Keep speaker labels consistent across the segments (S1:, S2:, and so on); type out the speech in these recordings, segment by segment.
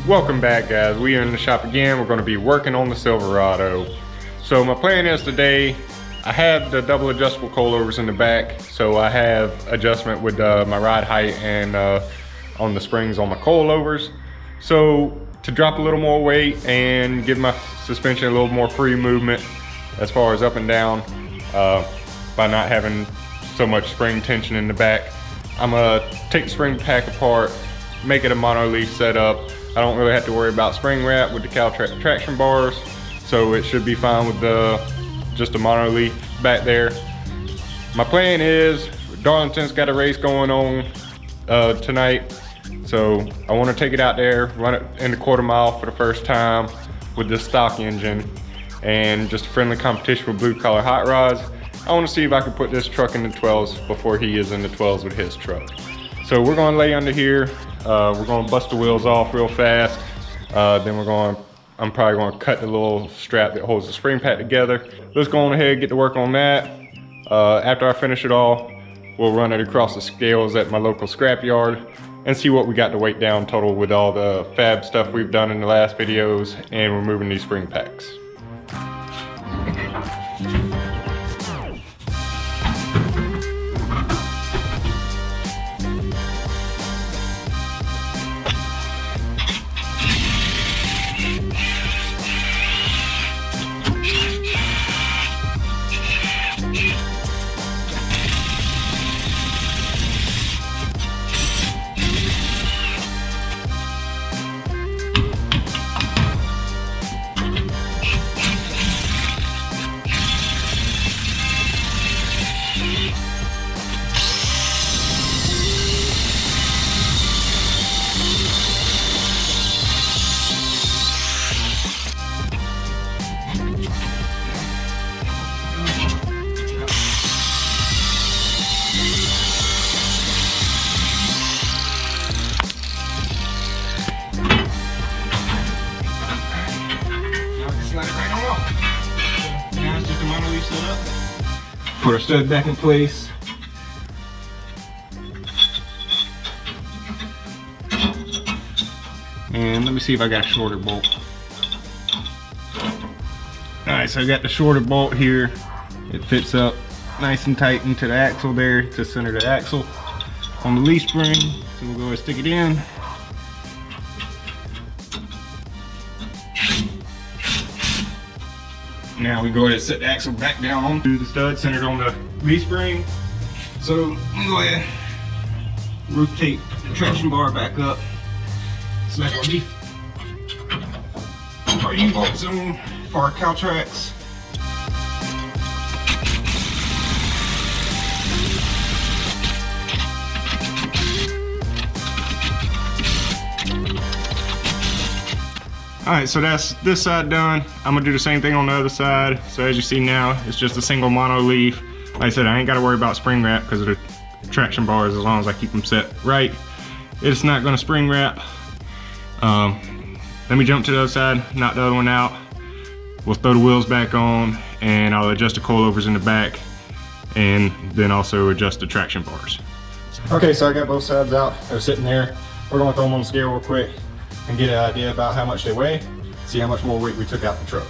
S1: Welcome back, guys. We are in the shop again. We're going to be working on the Silverado. So my plan is today, I have the double adjustable coilovers in the back, so I have adjustment with my ride height and on the springs on my coilovers. So to drop a little more weight and give my suspension a little more free movement as far as up and down by not having so much spring tension in the back, I'm gonna take the spring pack apart, make it a Monoleaf setup. I don't really have to worry about spring wrap with the traction bars, so it should be fine with just a Monoleaf back there. My plan is, Darlington's got a race going on tonight, so I want to take it out there, run it in the quarter mile for the first time with this stock engine and just a friendly competition with blue collar hot rods. I want to see if I can put this truck in the 12s before he is in the 12s with his truck. So we're going to lay under here. We're going to bust the wheels off real fast. Then I'm probably going to cut the little strap that holds the spring pack together. Let's go on ahead and get to work on that. After I finish it all, we'll run it across the scales at my local scrap yard and see what we got to weight down total with all the fab stuff we've done in the last videos and removing these spring packs. Now it's just a Monoleaf setup. Put our stud back in place. And let me see if I got a shorter bolt. Alright, so I got the shorter bolt here. It fits up nice and tight into the axle there to center the axle on the leaf spring. So we'll go ahead and stick it in. Now we go ahead and set the axle back down onto the stud centered on the leaf spring. So we go ahead and rotate the traction bar back up. Select our leaf, our U-bolt zone for our cow tracks. Alright, so that's this side done. I'm gonna do the same thing on the other side. So as you see now, it's just a single Monoleaf. Like I said, I ain't gotta worry about spring wrap because of the traction bars as long as I keep them set right. It's not gonna spring wrap. Let me jump to the other side, knock the other one out. We'll throw the wheels back on and I'll adjust the coilovers in the back and then also adjust the traction bars. Okay, so I got both sides out. They're sitting there. We're gonna throw them on the scale real quick and get an idea about how much they weigh, see how much more weight we took out the truck.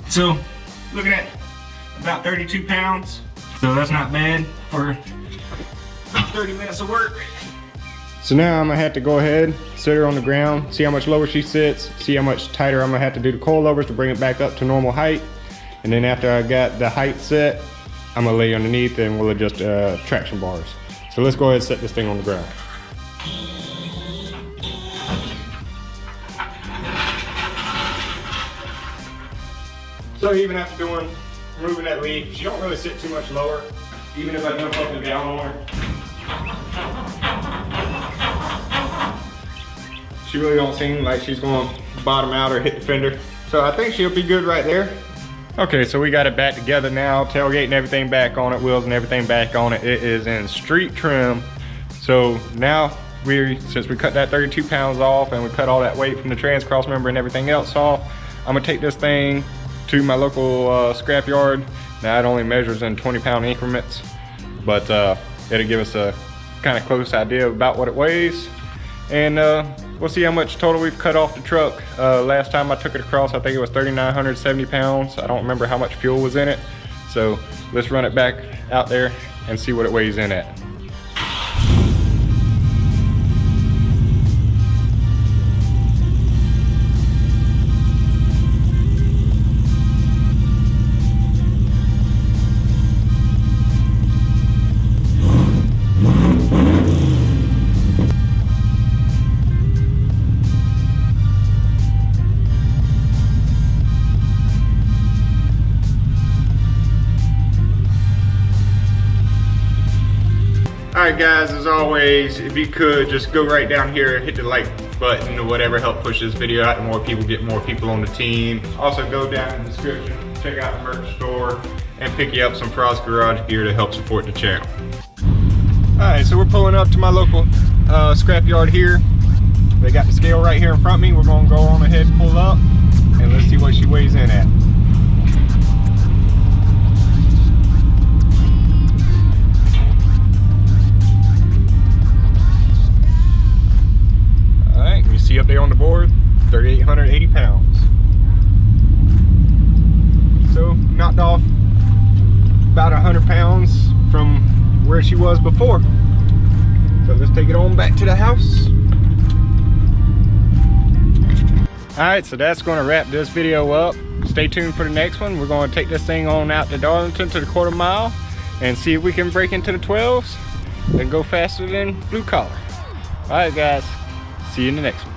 S1: So, looking at about 32 pounds. So that's not bad for 30 minutes of work. So now I'm gonna have to go ahead, sit her on the ground, see how much lower she sits, see how much tighter I'm gonna have to do the coilovers to bring it back up to normal height. And then after I got the height set, I'm gonna lay underneath and we'll adjust traction bars. So let's go ahead and set this thing on the ground. So even after removing that leaf, she don't really sit too much lower, even if I jump up and down on her. She really don't seem like she's going to bottom out or hit the fender. So I think she'll be good right there. Okay, so we got it back together now, tailgate and everything back on it, wheels and everything back on it. It is in street trim. So now since we cut that 32 pounds off and we cut all that weight from the trans cross member and everything else off, I'm gonna take this thing to my local scrap yard. Now it only measures in 20-pound increments, but it'll give us a kind of close idea about what it weighs. And we'll see how much total we've cut off the truck. Last time I took it across, I think it was 3,970 pounds. I don't remember how much fuel was in it. So let's run it back out there and see what it weighs in at. Alright guys, as always, if you could just go right down here, hit the like button or whatever, help push this video out to more people, get more people on the team. Also go down in the description, check out the merch store, and pick you up some Frost Garage gear to help support the channel. Alright, so we're pulling up to my local scrapyard here. They got the scale right here in front of me. We're gonna go on ahead and pull up, and let's see what she weighs in at. See up there on the board, 3,880 pounds. So knocked off about 100 pounds from where she was before. So let's take it on back to the house. Alright, so that's going to wrap this video up. Stay tuned for the next one. We're going to take this thing on out to Darlington to the quarter mile and see if we can break into the 12s and go faster than blue collar. Alright guys, see you in the next one.